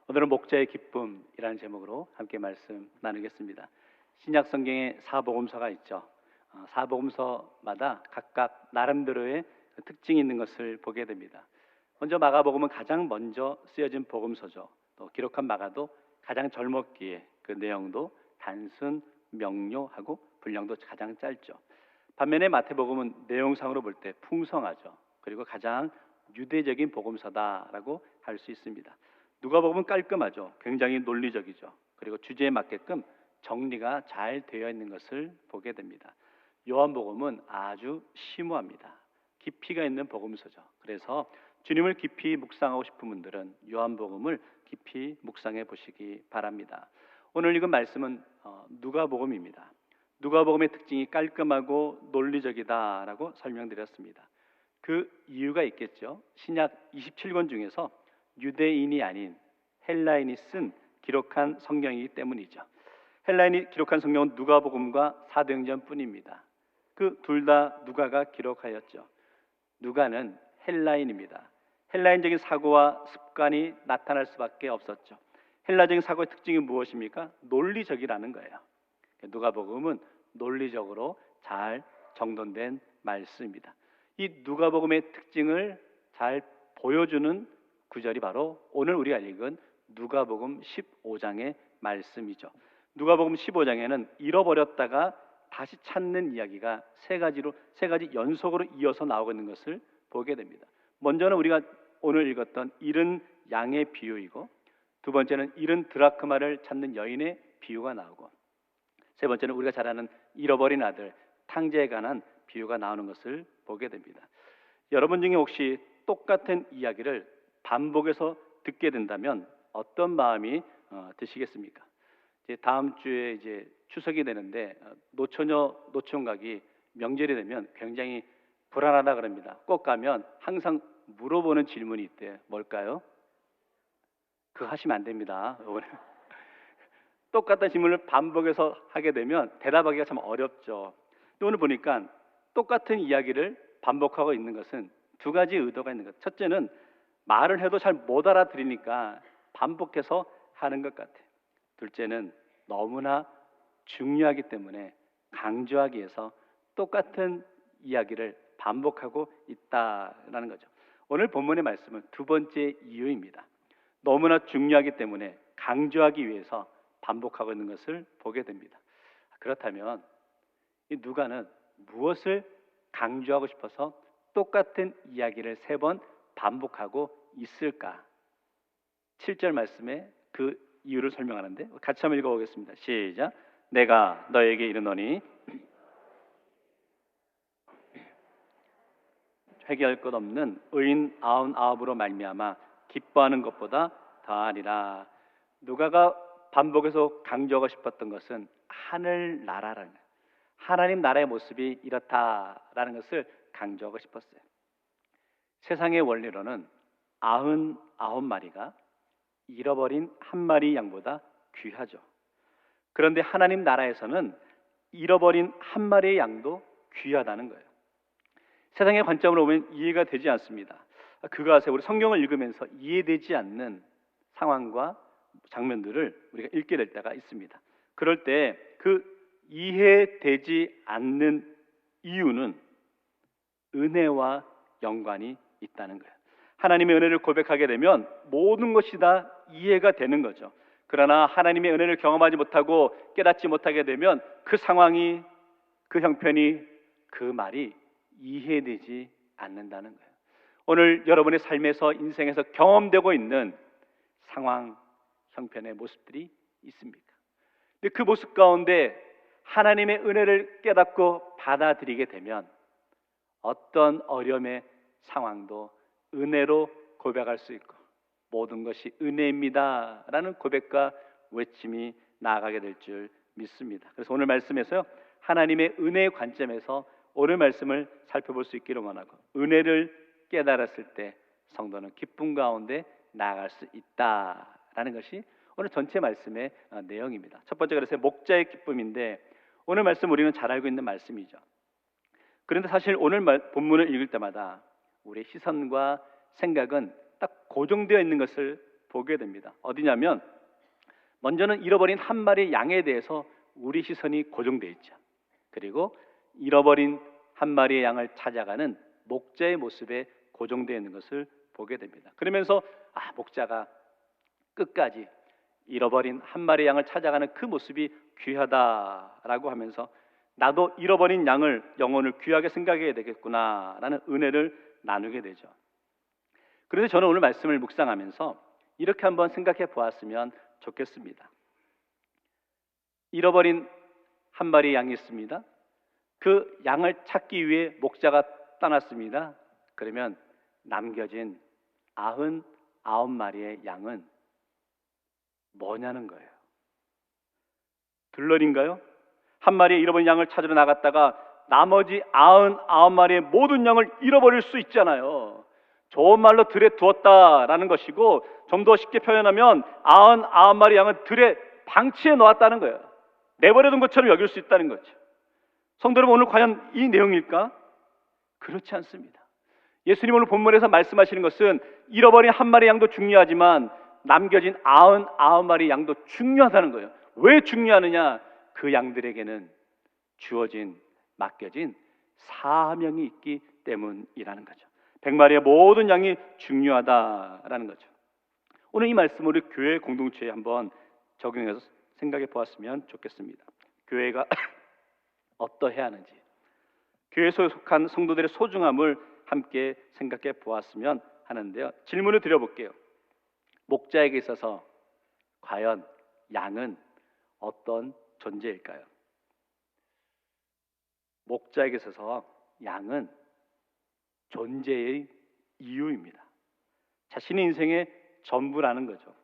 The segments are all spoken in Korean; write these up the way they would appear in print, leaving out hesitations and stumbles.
오늘은 목자의 기쁨이라는 제목으로 함께 말씀 나누겠습니다. 신약 성경에 사복음서가 있죠. 사복음서마다 각각 나름대로의 특징이 있는 것을 보게 됩니다. 먼저 마가복음은 가장 먼저 쓰여진 복음서죠. 또 기록한 마가도 가장 젊었기에 그 내용도 단순, 명료하고 분량도 가장 짧죠. 반면에 마태복음은 내용상으로 볼 때 풍성하죠. 그리고 가장 유대적인 복음서다라고 할 수 있습니다. 누가복음은 깔끔하죠. 굉장히 논리적이죠. 그리고 주제에 맞게끔 정리가 잘 되어 있는 것을 보게 됩니다. 요한복음은 아주 심오합니다. 깊이가 있는 복음서죠. 그래서 주님을 깊이 묵상하고 싶은 분들은 요한복음을 깊이 묵상해 보시기 바랍니다. 오늘 읽은 말씀은 누가복음입니다. 누가복음의 특징이 깔끔하고 논리적이다라고 설명드렸습니다. 그 이유가 있겠죠. 신약 27권 중에서 유대인이 아닌 헬라인이 기록한 성경이기 때문이죠. 헬라인이 기록한 성경은 누가복음과 사도행전뿐입니다. 그 둘 다 누가가 기록하였죠. 누가는 헬라인입니다. 헬라인적인 사고와 습관이 나타날 수밖에 없었죠. 헬라적인 사고의 특징이 무엇입니까? 논리적이라는 거예요. 누가복음은 논리적으로 잘 정돈된 말씀입니다. 이 누가복음의 특징을 잘 보여주는 구절이 바로 오늘 우리가 읽은 누가복음 15장의 말씀이죠. 누가복음 15장에는 잃어버렸다가 다시 찾는 이야기가 세 가지 연속으로 이어서 나오고 있는 것을 보게 됩니다. 먼저는 우리가 오늘 읽었던 잃은 양의 비유이고, 두 번째는 잃은 드라크마를 찾는 여인의 비유가 나오고, 세 번째는 우리가 잘 아는 잃어버린 아들 탕자에 관한 비유가 나오는 것을 보게 됩니다. 여러분 중에 혹시 똑같은 이야기를 반복해서 듣게 된다면 어떤 마음이 드시겠습니까? 이제 다음 주에 이제 추석이 되는데 노처녀 노총각이 명절이 되면 굉장히 불안하다 그럽니다. 꼭 가면 항상 물어보는 질문이 있대요. 뭘까요? 그거 하시면 안 됩니다. 똑같은 질문을 반복해서 하게 되면 대답하기가 참 어렵죠. 오늘 보니까 똑같은 이야기를 반복하고 있는 것은 두 가지 의도가 있는 것. 첫째는 말을 해도 잘 못 알아들으니까 반복해서 하는 것 같아요. 둘째는 너무나 중요하기 때문에 강조하기 위해서 똑같은 이야기를 반복하고 있다라는 거죠. 오늘 본문의 말씀은 두 번째 이유입니다. 너무나 중요하기 때문에 강조하기 위해서 반복하고 있는 것을 보게 됩니다. 그렇다면 이 누가는 무엇을 강조하고 싶어서 똑같은 이야기를 3번 반복하고 있을까? 7절 말씀에 그 이유를 설명하는데 같이 한번 읽어보겠습니다. 시작. 내가 너에게 이르노니 회개할 것 없는 의인 99으로 말미암아 기뻐하는 것보다 더하리라. 누가가 반복해서 강조하고 싶었던 것은 하늘나라라는 거예요. 하나님 나라의 모습이 이렇다라는 것을 강조하고 싶었어요. 세상의 원리로는 99마리가 잃어버린 한 마리 양보다 귀하죠. 그런데 하나님 나라에서는 잃어버린 한 마리의 양도 귀하다는 거예요. 세상의 관점으로 보면 이해가 되지 않습니다. 그거 아세요? 우리 성경을 읽으면서 이해되지 않는 상황과 장면들을 우리가 읽게 될 때가 있습니다. 그럴 때 그 이해되지 않는 이유는 은혜와 연관이 있다는 거예요. 하나님의 은혜를 고백하게 되면 모든 것이 다 이해가 되는 거죠. 그러나 하나님의 은혜를 경험하지 못하고 깨닫지 못하게 되면 그 상황이, 그 형편이, 그 말이 이해되지 않는다는 거예요. 오늘 여러분의 삶에서, 인생에서 경험되고 있는 상황, 형편의 모습들이 있습니까? 근데 그 모습 가운데 하나님의 은혜를 깨닫고 받아들이게 되면 어떤 어려움의 상황도 은혜로 고백할 수 있고 모든 것이 은혜입니다 라는 고백과 외침이 나아가게 될 줄 믿습니다. 그래서 오늘 말씀에서요, 하나님의 은혜의 관점에서 오늘 말씀을 살펴볼 수 있기를 원하고, 은혜를 깨달았을 때 성도는 기쁨 가운데 나아갈 수 있다라는 것이 오늘 전체 말씀의 내용입니다. 첫 번째, 그래서 목자의 기쁨인데, 오늘 말씀 우리는 잘 알고 있는 말씀이죠. 그런데 사실 오늘 본문을 읽을 때마다 우리의 시선과 생각은 딱 고정되어 있는 것을 보게 됩니다. 어디냐면 먼저는 잃어버린 한 마리의 양에 대해서 우리 시선이 고정되어 있죠. 그리고 잃어버린 한 마리의 양을 찾아가는 목자의 모습에 고정되어 있는 것을 보게 됩니다. 그러면서 목자가 끝까지 잃어버린 한 마리의 양을 찾아가는 그 모습이 귀하다라고 하면서 나도 잃어버린 영혼을 귀하게 생각해야 되겠구나라는 은혜를 나누게 되죠. 그런데 저는 오늘 말씀을 묵상하면서 이렇게 한번 생각해 보았으면 좋겠습니다. 잃어버린 한 마리의 양이 있습니다. 그 양을 찾기 위해 목자가 떠났습니다. 그러면 남겨진 99마리의 양은 뭐냐는 거예요. 들러리인가요? 한 마리의 잃어버린 양을 찾으러 나갔다가 나머지 99마리의 모든 양을 잃어버릴 수 있잖아요. 좋은 말로 들에 두었다라는 것이고, 좀 더 쉽게 표현하면 99마리 양은 들에 방치해 놓았다는 거예요. 내버려둔 것처럼 여길 수 있다는 거죠. 성도 여러분, 오늘 과연 이 내용일까? 그렇지 않습니다. 예수님 오늘 본문에서 말씀하시는 것은 잃어버린 한 마리 양도 중요하지만 남겨진 99마리 양도 중요하다는 거예요. 왜 중요하느냐? 그 양들에게는 주어진, 맡겨진 사명이 있기 때문이라는 거죠. 100마리의 모든 양이 중요하다라는 거죠. 오늘 이 말씀을 우리 교회 공동체에 한번 적용해서 생각해 보았으면 좋겠습니다. 교회가 어떠해야 하는지, 교회에 속한 성도들의 소중함을 함께 생각해 보았으면 하는데요. 질문을 드려볼게요. 목자에게 있어서 과연 양은 어떤 존재일까요? 목자에게 있어서 양은 존재의 이유입니다. 자신의 인생의 전부라는 거죠.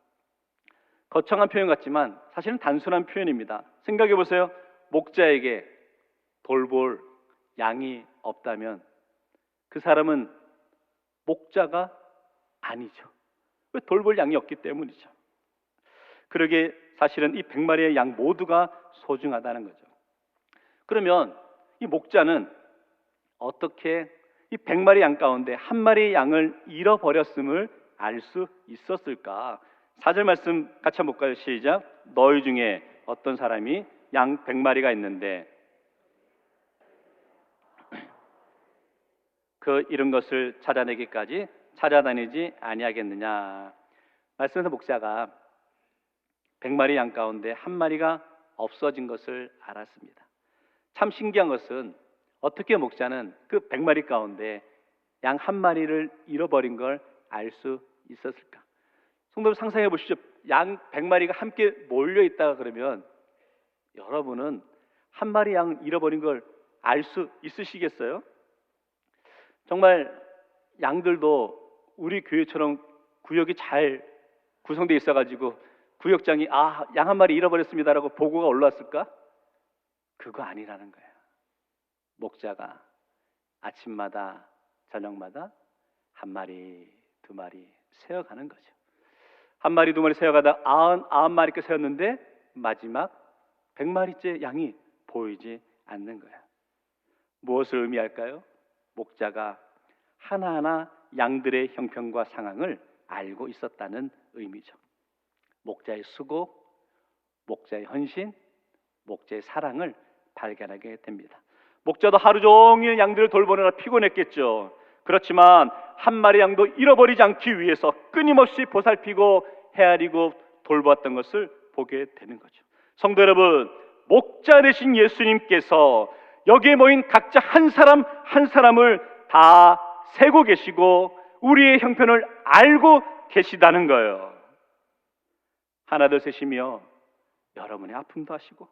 거창한 표현 같지만 사실은 단순한 표현입니다. 생각해 보세요. 목자에게 돌볼 양이 없다면 그 사람은 목자가 아니죠. 왜? 돌볼 양이 없기 때문이죠. 그러게 사실은 이 100마리의 양 모두가 소중하다는 거죠. 그러면 이 목자는 어떻게 이 100마리 양 가운데 한 마리의 양을 잃어버렸음을 알 수 있었을까? 4절 말씀 같이 한번 볼까요? 시작. 너희 중에 어떤 사람이 양 100마리가 있는데 그 잃은 것을 찾아내기까지 찾아다니지 아니하겠느냐. 말씀에서 목자가 100마리 양 가운데 한 마리가 없어진 것을 알았습니다. 참 신기한 것은 어떻게 목자는 그 100마리 가운데 양 한 마리를 잃어버린 걸 알 수 있었을까? 성도들 상상해 보시죠. 양 100마리가 함께 몰려 있다가 그러면 여러분은 한 마리 양 잃어버린 걸 알 수 있으시겠어요? 정말 양들도 우리 교회처럼 구역이 잘 구성되어 있어가지고 구역장이 양 한 마리 잃어버렸습니다라고 보고가 올라왔을까? 그거 아니라는 거예요. 목자가 아침마다 저녁마다 한 마리 두 마리 세어가는 거죠. 한 마리 두 마리 세어가다 99마리께 세었는데 마지막 100마리째 양이 보이지 않는 거예요. 무엇을 의미할까요? 목자가 하나하나 양들의 형편과 상황을 알고 있었다는 의미죠. 목자의 수고, 목자의 헌신, 목자의 사랑을 발견하게 됩니다. 목자도 하루 종일 양들을 돌보느라 피곤했겠죠. 그렇지만 한 마리 양도 잃어버리지 않기 위해서 끊임없이 보살피고 헤아리고 돌보았던 것을 보게 되는 거죠. 성도 여러분, 목자 되신 예수님께서 여기에 모인 각자 한 사람 한 사람을 다 세고 계시고 우리의 형편을 알고 계시다는 거예요. 하나 둘 셋이며 여러분의 아픔도 아시고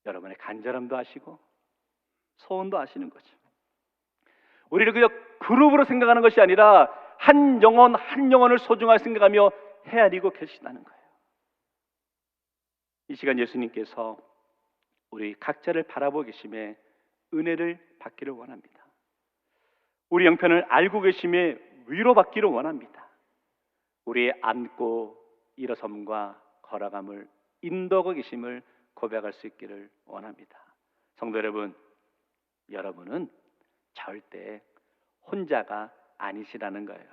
여러분의 간절함도 아시고 소원도 아시는 거죠. 우리를 그저 그룹으로 생각하는 것이 아니라 한 영혼 한 영혼을 소중하게 생각하며 헤아리고 계시다는 거예요. 이 시간 예수님께서 우리 각자를 바라보고 계심에 은혜를 받기를 원합니다. 우리 형편을 알고 계심에 위로받기를 원합니다. 우리의 앉고 일어섬과 걸어감을 인도하고 계심을 고백할 수 있기를 원합니다. 성도 여러분, 여러분은 절대 혼자가 아니시라는 거예요.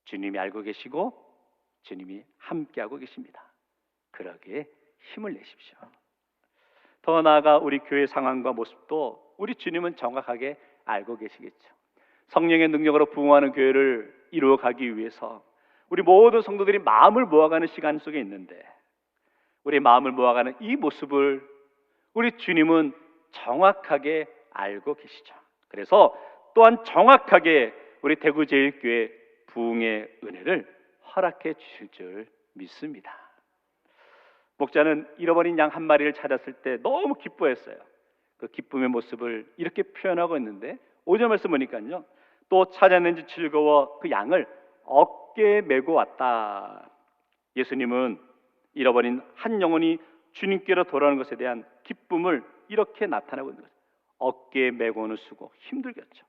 주님이 알고 계시고 주님이 함께하고 계십니다. 그러기에 힘을 내십시오. 더 나아가 우리 교회 상황과 모습도 우리 주님은 정확하게 알고 계시겠죠. 성령의 능력으로 부흥하는 교회를 이루어가기 위해서 우리 모든 성도들이 마음을 모아가는 시간 속에 있는데, 우리 마음을 모아가는 이 모습을 우리 주님은 정확하게 알고 계시죠. 그래서 또한 정확하게 우리 대구제일교회 부흥의 은혜를 허락해 주실 줄 믿습니다. 목자는 잃어버린 양 한 마리를 찾았을 때 너무 기뻐했어요. 그 기쁨의 모습을 이렇게 표현하고 있는데 5절 말씀 보니까요, 또 찾았는지 즐거워 그 양을 어깨에 메고 왔다. 예수님은 잃어버린 한 영혼이 주님께로 돌아오는 것에 대한 기쁨을 이렇게 나타내고 있는 거죠. 어깨에 메고 오는 수고 힘들겠죠.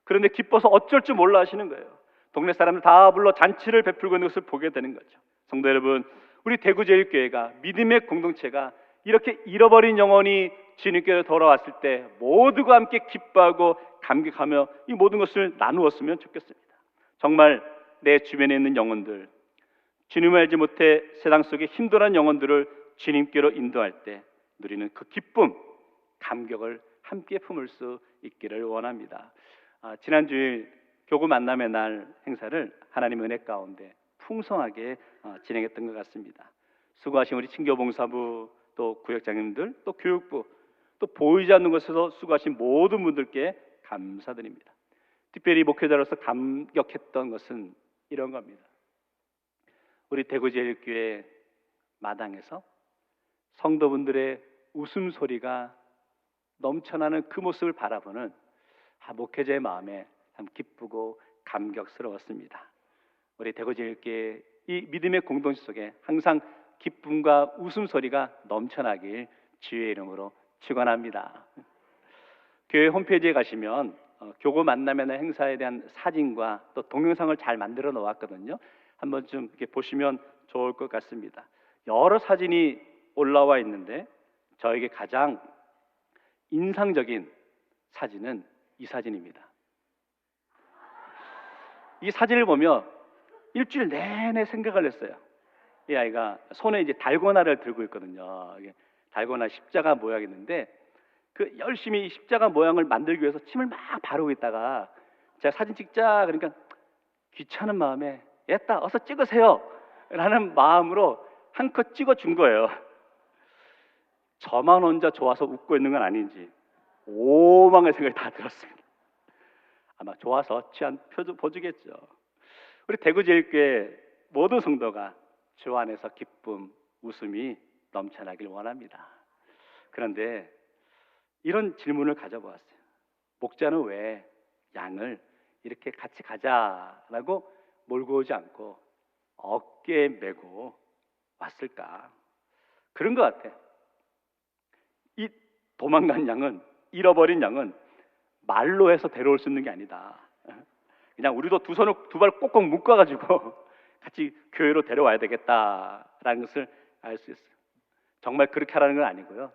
그런데 기뻐서 어쩔 줄 몰라 하시는 거예요. 동네 사람들 다 불러 잔치를 베풀고 있는 것을 보게 되는 거죠. 성도 여러분, 우리 대구제일교회가, 믿음의 공동체가 이렇게 잃어버린 영혼이 주님께로 돌아왔을 때 모두가 함께 기뻐하고 감격하며 이 모든 것을 나누었으면 좋겠습니다. 정말 내 주변에 있는 영혼들, 주님을 알지 못해 세상 속에 힘들어하는 영혼들을 주님께로 인도할 때 누리는 그 기쁨, 감격을 함께 품을 수 있기를 원합니다. 지난주일 교구 만남의 날 행사를 하나님의 은혜 가운데 풍성하게 진행했던 것 같습니다. 수고하신 우리 친교봉사부, 또 구역장님들, 또 교육부, 또 보이지 않는 곳에서 수고하신 모든 분들께 감사드립니다. 특별히 목회자로서 감격했던 것은 이런 겁니다. 우리 대구제일교회 마당에서 성도분들의 웃음소리가 넘쳐나는 그 모습을 바라보는 목회자의 마음에 참 기쁘고 감격스러웠습니다. 우리 대구제일교회 이 믿음의 공동체 속에 항상 기쁨과 웃음소리가 넘쳐나길 주의 이름으로 축원합니다. 교회 홈페이지에 가시면 교구 만남의 날 행사에 대한 사진과 또 동영상을 잘 만들어 놓았거든요. 한번 좀 이렇게 보시면 좋을 것 같습니다. 여러 사진이 올라와 있는데 저에게 가장 인상적인 사진은 이 사진입니다. 이 사진을 보며 일주일 내내 생각을 했어요. 이 아이가 손에 이제 달고나를 들고 있거든요. 달고나 십자가 모양이 있는데 그 열심히 십자가 모양을 만들기 위해서 침을 막 바르고 있다가 제가 사진 찍자 그러니까 귀찮은 마음에 얘따 어서 찍으세요 라는 마음으로 한컷 찍어준 거예요. 저만 혼자 좋아서 웃고 있는 건 아닌지 오망의 생각이 다 들었습니다. 아마 좋아서 취한 표도 보주겠죠. 우리 대구제일교회 모든 성도가 주 안에서 기쁨, 웃음이 넘쳐나길 원합니다. 그런데 이런 질문을 가져보았어요. 목자는 왜 양을 이렇게 같이 가자라고 몰고 오지 않고 어깨에 메고 왔을까? 그런 것 같아. 이 도망간 양은, 잃어버린 양은 말로 해서 데려올 수 있는 게 아니다. 그냥 우리도 두 손을 두 발 꼭꼭 묶어가지고 같이 교회로 데려와야 되겠다라는 것을 알 수 있어요. 정말 그렇게 하라는 건 아니고요.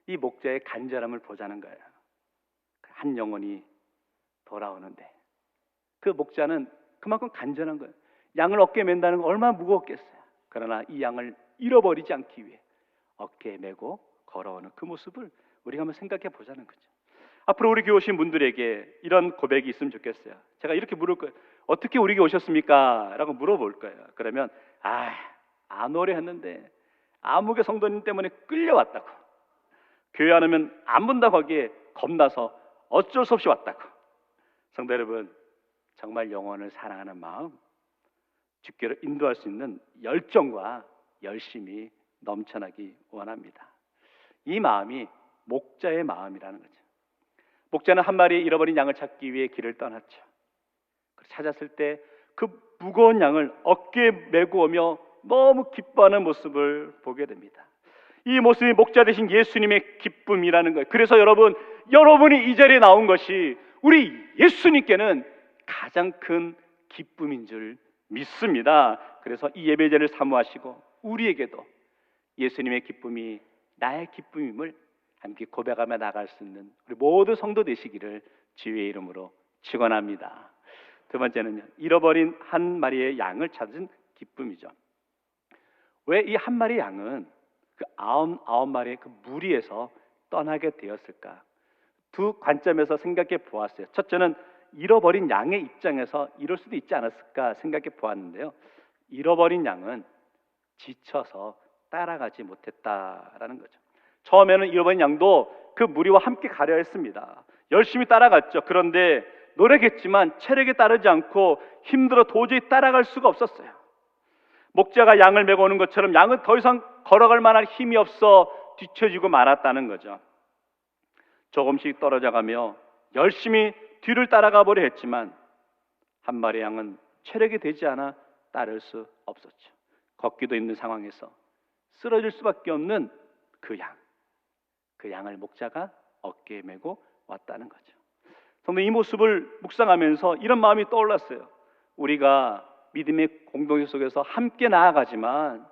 이 목자의 간절함을 보자는 거예요. 한 영혼이 돌아오는데 그 목자는 그만큼 간절한 거예요. 양을 어깨에 맨다는 건 얼마나 무거웠겠어요. 그러나 이 양을 잃어버리지 않기 위해 어깨에 메고 걸어오는 그 모습을 우리가 한번 생각해 보자는 거죠. 앞으로 우리 교회 오신 분들에게 이런 고백이 있으면 좋겠어요. 제가 이렇게 물을 거예요. 어떻게 우리 교회 오셨습니까? 라고 물어볼 거예요. 그러면 안 오래 했는데 아무개 성도님 때문에 끌려왔다고, 교회 안 오면 안 본다고 하기에 겁나서 어쩔 수 없이 왔다고. 성도 여러분, 정말 영혼을 사랑하는 마음, 주께로 인도할 수 있는 열정과 열심이 넘쳐나기 원합니다. 이 마음이 목자의 마음이라는 거죠. 목자는 한 마리 잃어버린 양을 찾기 위해 길을 떠났죠. 찾았을 때 그 무거운 양을 어깨에 메고 오며 너무 기뻐하는 모습을 보게 됩니다. 이 모습이 목자 되신 예수님의 기쁨이라는 거예요. 그래서 여러분이 이 자리에 나온 것이 우리 예수님께는 가장 큰 기쁨인 줄 믿습니다. 그래서 이 예배자를 사모하시고 우리에게도 예수님의 기쁨이 나의 기쁨임을 함께 고백하며 나갈 수 있는 우리 모두 성도 되시기를 주의 이름으로 축원합니다. 두 번째는요, 잃어버린 한 마리의 양을 찾은 기쁨이죠. 왜 이 한 마리 양은 그 아홉 마리의 그 무리에서 떠나게 되었을까? 두 관점에서 생각해 보았어요. 첫째는 잃어버린 양의 입장에서 이럴 수도 있지 않았을까 생각해 보았는데요. 잃어버린 양은 지쳐서 따라가지 못했다라는 거죠. 처음에는 잃어버린 양도 그 무리와 함께 가려 했습니다. 열심히 따라갔죠. 그런데 노력했지만 체력에 따르지 않고 힘들어 도저히 따라갈 수가 없었어요. 목자가 양을 메고 오는 것처럼 양은 더 이상 걸어갈 만한 힘이 없어 뒤처지고 말았다는 거죠. 조금씩 떨어져 가며 열심히 뒤를 따라가 보려 했지만 한 마리 양은 체력이 되지 않아 따를 수 없었죠. 걷기도 힘든 상황에서 쓰러질 수밖에 없는 그 양을 목자가 어깨에 메고 왔다는 거죠. 저는 이 모습을 묵상하면서 이런 마음이 떠올랐어요. 우리가 믿음의 공동체 속에서 함께 나아가지만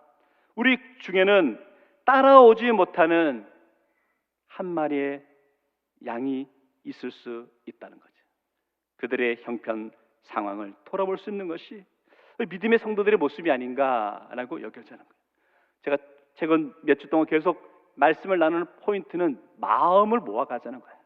우리 중에는 따라오지 못하는 한 마리의 양이 있을 수 있다는 거죠. 그들의 형편 상황을 돌아볼 수 있는 것이 믿음의 성도들의 모습이 아닌가라고 여겨지는 거예요. 제가 최근 몇 주 동안 계속 말씀을 나누는 포인트는 마음을 모아가자는 거예요.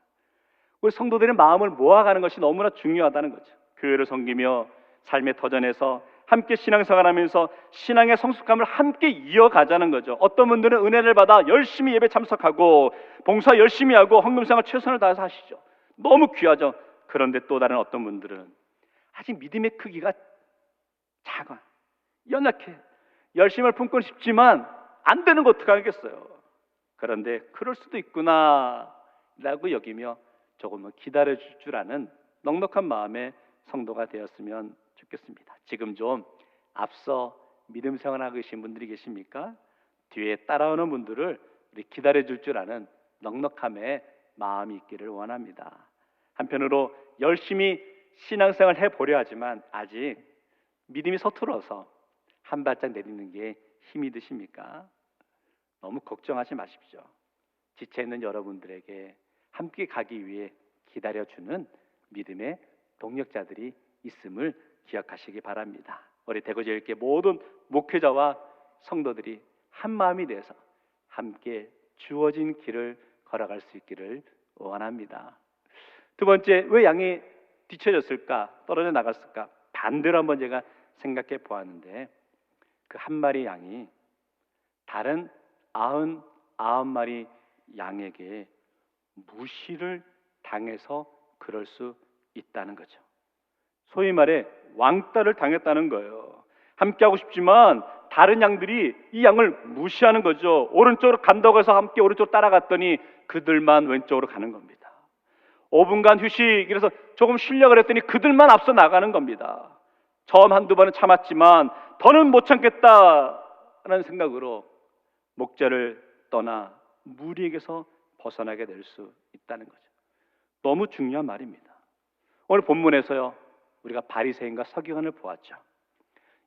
우리 성도들의 마음을 모아가는 것이 너무나 중요하다는 거죠. 교회를 섬기며 삶의 터전에서 함께 신앙생활하면서 신앙의 성숙함을 함께 이어가자는 거죠. 어떤 분들은 은혜를 받아 열심히 예배 참석하고 봉사 열심히 하고 헌금생활 최선을 다해서 하시죠. 너무 귀하죠. 그런데 또 다른 어떤 분들은 아직 믿음의 크기가 작아, 연약해, 열심을 품고 싶지만 안 되는 거 어떡하겠어요. 그런데 그럴 수도 있구나 라고 여기며 조금은 기다려줄 줄 아는 넉넉한 마음의 성도가 되었으면 좋겠습니다. 지금 좀 앞서 믿음 생활하고 계신 분들이 계십니까? 뒤에 따라오는 분들을 우리 기다려줄 줄 아는 넉넉함의 마음이 있기를 원합니다. 한편으로 열심히 신앙생활 해보려 하지만 아직 믿음이 서툴어서 한 발짝 내딛는 게 힘이 드십니까? 너무 걱정하지 마십시오. 지쳐있는 여러분들에게 함께 가기 위해 기다려주는 믿음의 동력자들이 있음을 기억하시기 바랍니다. 우리 대구제일교회 모든 목회자와 성도들이 한 마음이 돼서 함께 주어진 길을 걸어갈 수 있기를 원합니다. 두 번째, 왜 양이 뒤처졌을까? 떨어져 나갔을까? 반대로 한번 제가 생각해 보았는데 그 한 마리 양이 다른 99마리 양에게 무시를 당해서 그럴 수 있다는 거죠. 소위 말해 왕따를 당했다는 거예요. 함께하고 싶지만 다른 양들이 이 양을 무시하는 거죠. 오른쪽으로 간다고 해서 함께 오른쪽으로 따라갔더니 그들만 왼쪽으로 가는 겁니다. 5분간 휴식, 그래서 조금 쉬려고 했더니 그들만 앞서 나가는 겁니다. 처음 한두 번은 참았지만 더는 못 참겠다라는 생각으로 목자를 떠나 무리에게서 벗어나게 될 수 있다는 거죠. 너무 중요한 말입니다. 오늘 본문에서요, 우리가 바리새인과 서기관을 보았죠.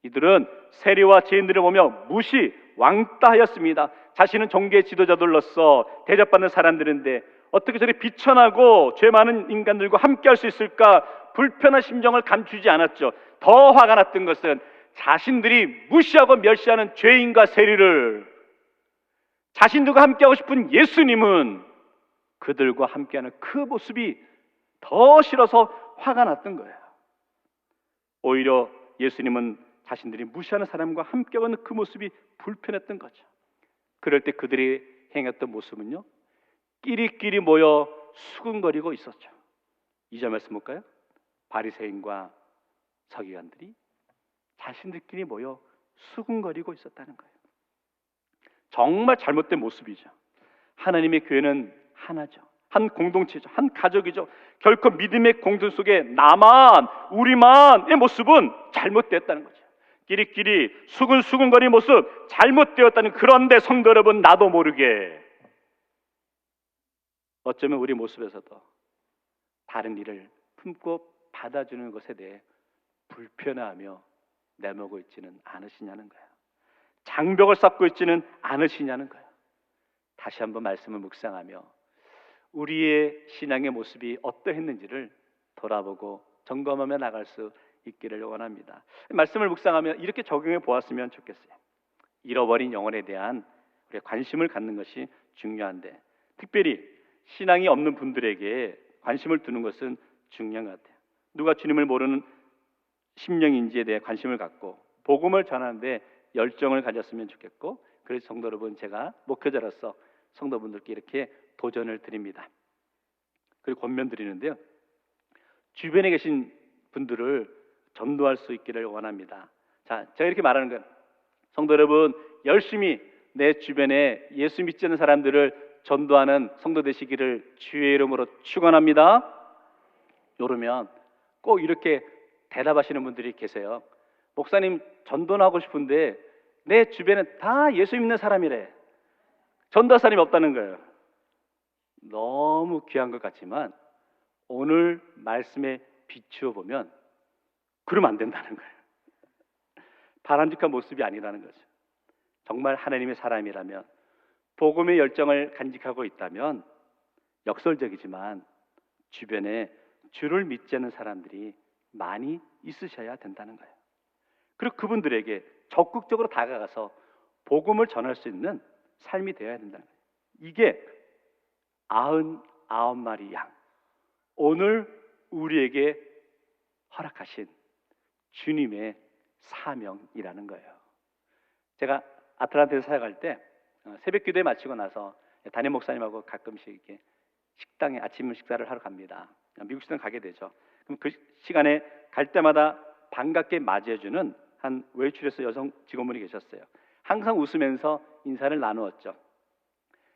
이들은 세리와 죄인들을 보며 무시, 왕따하였습니다. 자신은 종교의 지도자들로서 대접받는 사람들인데 어떻게 저리 비천하고 죄 많은 인간들과 함께할 수 있을까? 불편한 심정을 감추지 않았죠. 더 화가 났던 것은 자신들이 무시하고 멸시하는 죄인과 세리를, 자신들과 함께하고 싶은 예수님은 그들과 함께하는 그 모습이 더 싫어서 화가 났던 거예요. 오히려 예수님은 자신들이 무시하는 사람과 함께하는 그 모습이 불편했던 거죠. 그럴 때 그들이 행했던 모습은요, 끼리끼리 모여 수군거리고 있었죠. 2절 말씀 볼까요? 바리새인과 서기관들이 자신들끼리 모여 수군거리고 있었다는 거예요. 정말 잘못된 모습이죠. 하나님의 교회는 하나죠. 한 공동체죠. 한 가족이죠. 결코 믿음의 공동 속에 나만, 우리만의 모습은 잘못됐다는 거죠. 끼리끼리 수군수군거리는 모습 잘못되었다는, 그런데 성도 여러분, 나도 모르게 어쩌면 우리 모습에서도 다른 이를 품고 받아주는 것에 대해 불편해하며 내모고 있지는 않으시냐는 거예요. 장벽을 쌓고 있지는 않으시냐는 거예요. 다시 한번 말씀을 묵상하며 우리의 신앙의 모습이 어떠했는지를 돌아보고 점검하며 나갈 수 있기를 원합니다. 말씀을 묵상하며 이렇게 적용해 보았으면 좋겠어요. 잃어버린 영혼에 대한 우리의 관심을 갖는 것이 중요한데, 특별히 신앙이 없는 분들에게 관심을 두는 것은 중요한 것 같아요. 누가 주님을 모르는 심령인지에 대해 관심을 갖고 복음을 전하는데 열정을 가졌으면 좋겠고, 그래서 성도 여러분, 제가 목회자로서 성도분들께 이렇게 도전을 드립니다. 그리고 권면 드리는데요, 주변에 계신 분들을 전도할 수 있기를 원합니다. 자, 제가 이렇게 말하는 건, 성도 여러분, 열심히 내 주변에 예수 믿지 않는 사람들을 전도하는 성도 되시기를 주의 이름으로 축원합니다. 이러면 꼭 이렇게 대답하시는 분들이 계세요. 목사님, 전도는 하고 싶은데 내 주변에 다 예수 믿는 사람이래. 전도할 사람이 없다는 거예요. 너무 귀한 것 같지만 오늘 말씀에 비추어 보면 그러면 안 된다는 거예요. 바람직한 모습이 아니라는 거죠. 정말 하나님의 사람이라면, 복음의 열정을 간직하고 있다면 역설적이지만 주변에 주를 믿지 않는 사람들이 많이 있으셔야 된다는 거예요. 그리고 그분들에게 적극적으로 다가가서 복음을 전할 수 있는 삶이 되어야 된다는 거예요. 이게 99마리 양, 오늘 우리에게 허락하신 주님의 사명이라는 거예요. 제가 아틀란타에서 사역할 때 새벽 기도에 마치고 나서 담임 목사님하고 가끔씩 이렇게 식당에 아침 식사를 하러 갑니다. 미국 식당 가게 되죠. 그럼 그 시간에 갈 때마다 반갑게 맞이해주는 한 외출해서 여성 직원분이 계셨어요. 항상 웃으면서 인사를 나누었죠.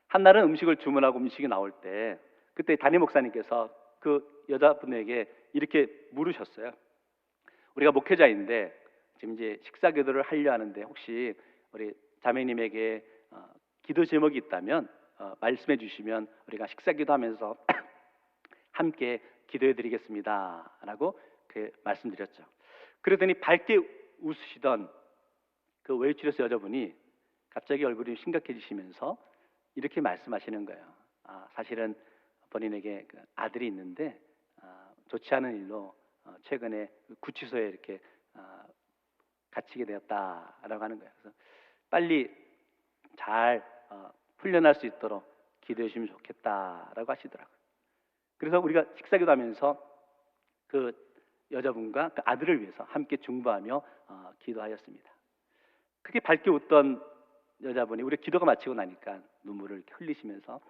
한 날은 음식을 주문하고 음식이 나올 때, 그때 담임 목사님께서 그 여자분에게 이렇게 물으셨어요. 우리가 목회자인데 지금 이제 식사 기도를 하려 하는데 혹시 우리 자매님에게 기도 제목이 있다면 말씀해 주시면 우리가 식사 기도하면서 함께 기도해 드리겠습니다 라고 그 말씀드렸죠. 그러더니 밝게 웃으시던 그 웨이트레스 여자분이 갑자기 얼굴이 심각해지시면서 이렇게 말씀하시는 거예요. 사실은 본인에게 그 아들이 있는데 좋지 않은 일로 최근에 구치소에 이렇게 갇히게 되었다라고 하는 거예요. 그래서 빨리 잘 풀려날 수 있도록 기도해 주시면 좋겠다라고 하시더라고요. 그래서 우리가 식사기도 하면서 그 여자분과 그 아들을 위해서 함께 중보하며 기도하였습니다. 그렇게 밝게 웃던 여자분이 우리 기도가 마치고 나니까 눈물을 이렇게 흘리시면서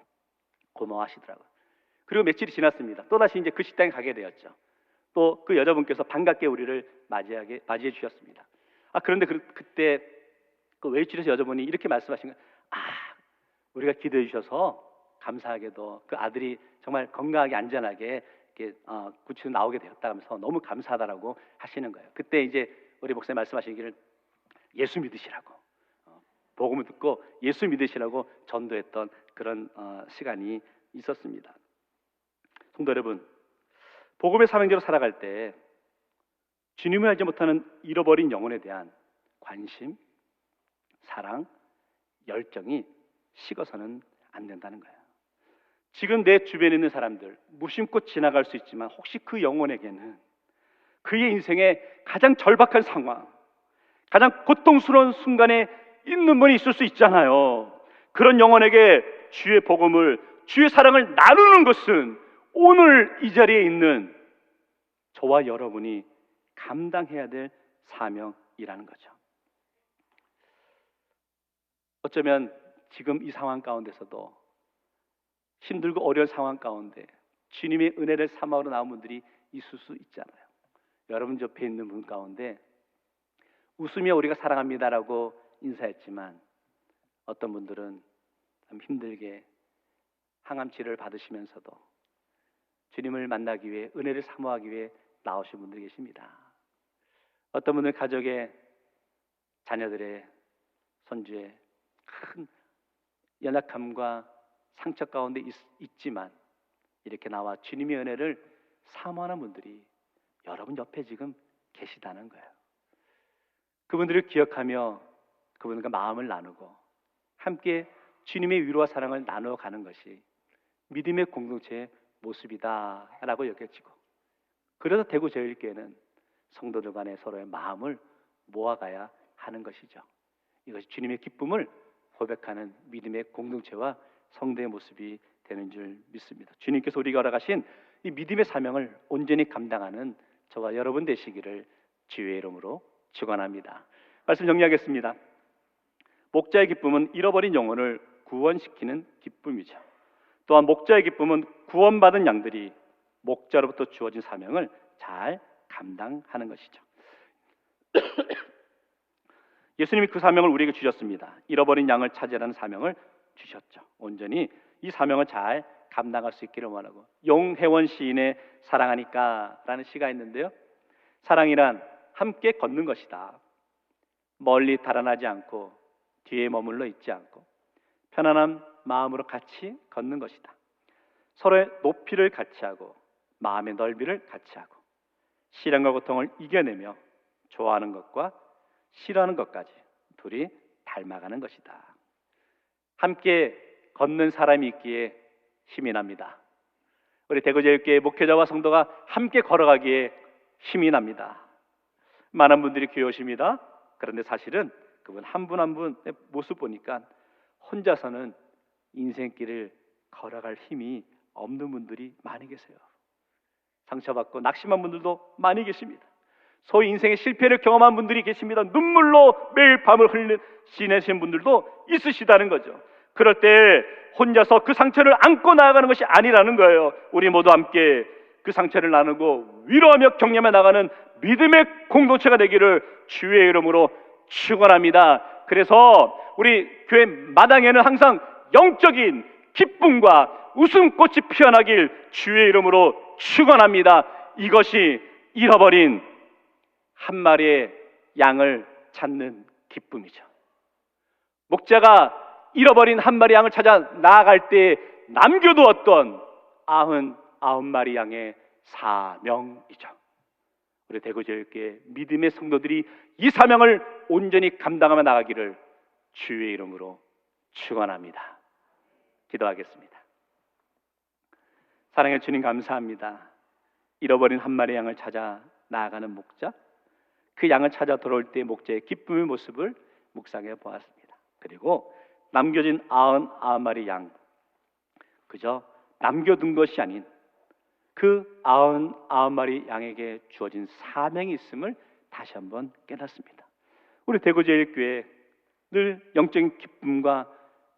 고마워하시더라고요. 그리고 며칠이 지났습니다. 또다시 이제 그 식당에 가게 되었죠. 또 그 여자분께서 반갑게 우리를 맞이해 주셨습니다. 그런데 그때 그 웨이트레스 여자분이 이렇게 말씀하신 거예요. 우리가 기도해 주셔서 감사하게도 그 아들이 정말 건강하게 안전하게 이렇게 구치소 나오게 되었다 하면서 너무 감사하다라고 하시는 거예요. 그때 이제 우리 목사님 말씀하시기를 예수 믿으시라고, 복음을 듣고 예수 믿으시라고 전도했던 그런 시간이 있었습니다. 성도 여러분, 복음의 사명자로 살아갈 때 주님을 알지 못하는 잃어버린 영혼에 대한 관심, 사랑, 열정이 식어서는 안 된다는 거예요. 지금 내 주변에 있는 사람들 무심코 지나갈 수 있지만 혹시 그 영혼에게는 그의 인생의 가장 절박한 상황, 가장 고통스러운 순간에 있는 분이 있을 수 있잖아요. 그런 영혼에게 주의 복음을, 주의 사랑을 나누는 것은 오늘 이 자리에 있는 저와 여러분이 감당해야 될 사명이라는 거죠. 어쩌면 지금 이 상황 가운데서도 힘들고 어려운 상황 가운데 주님의 은혜를 사모하러 나온 분들이 있을 수 있잖아요. 여러분 옆에 있는 분 가운데 웃으며 우리가 사랑합니다라고 인사했지만 어떤 분들은 참 힘들게 항암 치료를 받으시면서도 주님을 만나기 위해, 은혜를 사모하기 위해 나오신 분들이 계십니다. 어떤 분들은 가족의, 자녀들의, 손주의 큰 연약함과 상처 가운데 있지만 이렇게 나와 주님의 은혜를 사모하는 분들이 여러분 옆에 지금 계시다는 거예요. 그분들을 기억하며 그분과 마음을 나누고 함께 주님의 위로와 사랑을 나누어 가는 것이 믿음의 공동체의 모습이다라고 여겨지고, 그래서 대구 제일교회는 성도들 간의 서로의 마음을 모아가야 하는 것이죠. 이것이 주님의 기쁨을 고백하는 믿음의 공동체와 성도의 모습이 되는 줄 믿습니다. 주님께서 우리가 허락하신 이 믿음의 사명을 온전히 감당하는 저와 여러분 되시기를 주의 이름으로 축원합니다. 말씀 정리하겠습니다. 목자의 기쁨은 잃어버린 영혼을 구원시키는 기쁨이죠. 또한 목자의 기쁨은 구원받은 양들이 목자로부터 주어진 사명을 잘 감당하는 것이죠. 예수님이 그 사명을 우리에게 주셨습니다. 잃어버린 양을 찾으라는 사명을 주셨죠. 온전히 이 사명을 잘 감당할 수 있기를 원하고, 용혜원 시인의 사랑하니까 라는 시가 있는데요, 사랑이란 함께 걷는 것이다. 멀리 달아나지 않고 뒤에 머물러 있지 않고 편안한 마음으로 같이 걷는 것이다. 서로의 높이를 같이 하고 마음의 넓이를 같이 하고 시련과 고통을 이겨내며 좋아하는 것과 싫어하는 것까지 둘이 닮아가는 것이다. 함께 걷는 사람이 있기에 힘이 납니다. 우리 대구제일교회 목회자와 성도가 함께 걸어가기에 힘이 납니다. 많은 분들이 교회 오십니다. 그런데 사실은 그분 한 분 한 분의 모습 보니까 혼자서는 인생길을 걸어갈 힘이 없는 분들이 많이 계세요. 상처받고 낙심한 분들도 많이 계십니다. 소위 인생의 실패를 경험한 분들이 계십니다. 눈물로 매일 밤을 지내신 분들도 있으시다는 거죠. 그럴 때 혼자서 그 상처를 안고 나아가는 것이 아니라는 거예요. 우리 모두 함께 그 상처를 나누고 위로하며 격려하며 나가는 믿음의 공동체가 되기를 주의 이름으로 축원합니다. 그래서 우리 교회 마당에는 항상 영적인 기쁨과 웃음꽃이 피어나길 주의 이름으로 축원합니다. 이것이 잃어버린 한 마리의 양을 찾는 기쁨이죠. 목자가 잃어버린 한 마리 양을 찾아 나아갈 때 남겨두었던 99마리 양의 사명이죠. 우리 대구제일교회 믿음의 성도들이 이 사명을 온전히 감당하며 나가기를 주의 이름으로 축원합니다. 기도하겠습니다. 사랑의 주님, 감사합니다. 잃어버린 한 마리 양을 찾아 나아가는 목자, 그 양을 찾아 돌아올 때 목자의 기쁨의 모습을 묵상해 보았습니다. 그리고 남겨진 99마리 양, 그저 남겨둔 것이 아닌 그 99마리 양에게 주어진 사명이 있음을 다시 한번 깨닫습니다. 우리 대구제일교회 늘 영적인 기쁨과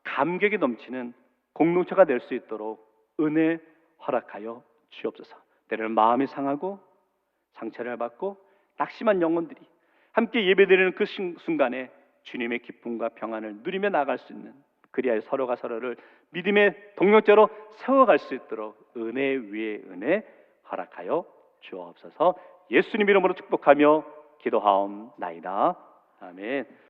감격이 넘치는 공동체가 될 수 있도록 은혜 허락하여 주옵소서. 때로는 마음이 상하고 상처를 받고 낙심한 영혼들이 함께 예배드리는 그 순간에 주님의 기쁨과 평안을 누리며 나아갈 수 있는, 그리하여 서로가 서로를 믿음의 동력자로 세워갈 수 있도록 은혜 위에 은혜 허락하여 주옵소서. 예수님 이름으로 축복하며 기도하옵나이다. 아멘.